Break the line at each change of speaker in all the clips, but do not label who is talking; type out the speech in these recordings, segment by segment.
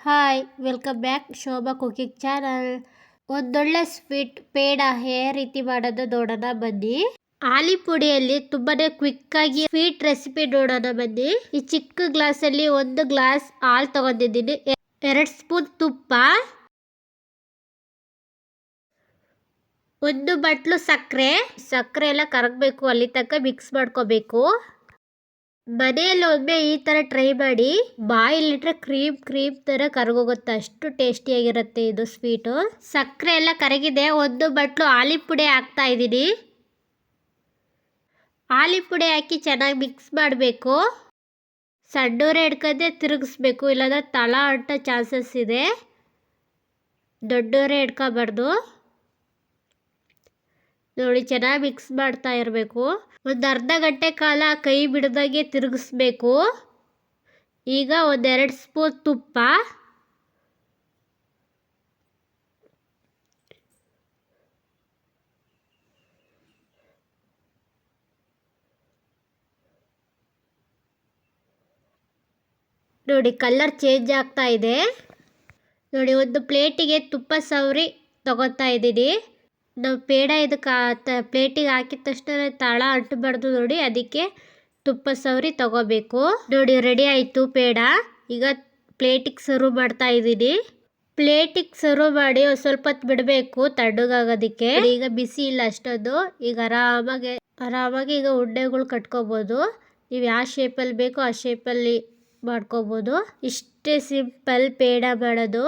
Hi welcome back Shobha cooking channel. ಒಂದೊಳ್ಳೆ sweet peda ಯಾವ ರೀತಿ ಮಾಡೋದು ನೋಡೋಣ ಬನ್ನಿ. ಆಲಿ ಪುಡಿಯಲ್ಲಿ ತುಂಬಾನೇ ಕ್ವಿಕ್ ಆಗಿ ಸ್ವೀಟ್ ರೆಸಿಪಿ ನೋಡೋಣ ಬನ್ನಿ. ಈ ಚಿಕ್ಕ ಗ್ಲಾಸ್ ಅಲ್ಲಿ 1 ಗ್ಲಾಸ್ ಹಾಲು ತಗೊಂಡಿದ್ದೀನಿ, 2 ಸ್ಪೂನ್ ತುಪ್ಪ, 1 ಬಟ್ಲು ಸಕ್ಕರೆ ಎಲ್ಲ ಕರಗಬೇಕು, ಅಲ್ಲಿ ತನಕ ಮಿಕ್ಸ್ ಮಾಡ್ಕೋಬೇಕು. ಮನೆಯಲ್ಲಿ ಒಮ್ಮೆ ಈ ತರ ಟ್ರೈ ಮಾಡಿ, ಬಾಯಲ್ಲಿಟ್ರೆ ಕ್ರೀಮ್ ತರ ಕರಗೋಗುತ್ತೆ, ಅಷ್ಟು ಟೇಸ್ಟಿಯಾಗಿರುತ್ತೆ ಇದು ಸ್ವೀಟು. ಸಕ್ಕರೆ ಎಲ್ಲ ಕರಗಿದೆ, 1 ಬಟ್ಲು ಆಲಿ ಪುಡಿ ಹಾಕ್ತಾ ಇದ್ದೀನಿ. ಆಲಿ ಪುಡಿ ಹಾಕಿ ಚೆನ್ನಾಗಿ ಮಿಕ್ಸ್ ಮಾಡಬೇಕು. ಸಣ್ಣೂರೇ ಹಿಡ್ಕೊಂಡೆ ತಿರುಗಿಸ್ಬೇಕು, ಇಲ್ಲಾಂದ್ರೆ ತಳ ಅಂಟೋ ಚಾನ್ಸಸ್ ಇದೆ. ದೊಡ್ಡವರೇ ಹಿಡ್ಕೊಬಾರ್ದು. ನೋಡಿ, ಚೆನ್ನಾಗಿ ಮಿಕ್ಸ್ ಮಾಡ್ತಾ ಇರಬೇಕು. ಒಂದು ಅರ್ಧ ಗಂಟೆ ಕಾಲ ಕೈ ಬಿಡದಾಗೆ ತಿರುಗಿಸ್ಬೇಕು. ಈಗ 1-2 ಸ್ಪೂನ್ ತುಪ್ಪ, ನೋಡಿ ಕಲರ್ ಚೇಂಜ್ ಆಗ್ತಾ ಇದೆ. ನೋಡಿ, ಒಂದು ಪ್ಲೇಟಿಗೆ ತುಪ್ಪ ಸವರಿ ತಗೋತಾ ಇದ್ದೀನಿ. ನಾವು ಪೇಡ ಇದಕ್ಕೆ ಪ್ಲೇಟಿಗೆ ಹಾಕಿದ ತಕ್ಷಣ ತಳ ಅಂಟಬಾರ್ದು ನೋಡಿ, ಅದಕ್ಕೆ ತುಪ್ಪ ಸವರಿ ತಗೋಬೇಕು. ನೋಡಿ, ರೆಡಿ ಆಯಿತು ಪೇಡ. ಈಗ ಪ್ಲೇಟಿಗೆ ಸರ್ವ್ ಮಾಡ್ತಾ ಇದ್ದೀನಿ. ಪ್ಲೇಟಿಗೆ ಸರ್ವ್ ಮಾಡಿ ಒಂದು ಸ್ವಲ್ಪ ಹೊತ್ತು ಬಿಡಬೇಕು ತಣ್ಣಗಾಗೋದಕ್ಕೆ. ಈಗ ಬಿಸಿ ಇಲ್ಲ ಅಷ್ಟೊಂದು. ಈಗ ಆರಾಮಾಗಿ ಈಗ ಉಂಡೆಗಳು ಕಟ್ಕೋಬೋದು. ನೀವು ಯಾವ ಶೇಪಲ್ಲಿ ಬೇಕೋ ಆ ಶೇಪಲ್ಲಿ ಮಾಡ್ಕೋಬೋದು. ಇಷ್ಟೇ ಸಿಂಪಲ್ ಪೇಡ ಮಾಡೋದು.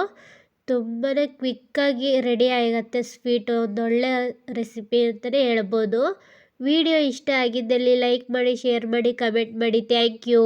ತುಂಬಾ ಕ್ವಿಕ್ಕಾಗಿ ರೆಡಿ ಆಗುತ್ತೆ ಸ್ವೀಟು. ಒಂದೊಳ್ಳೆ ರೆಸಿಪಿ ಅಂತಲೇ ಹೇಳ್ಬೋದು. ವಿಡಿಯೋ ಇಷ್ಟ ಆಗಿದ್ದಲ್ಲಿ ಲೈಕ್ ಮಾಡಿ, ಶೇರ್ ಮಾಡಿ, ಕಮೆಂಟ್ ಮಾಡಿ. Thank you.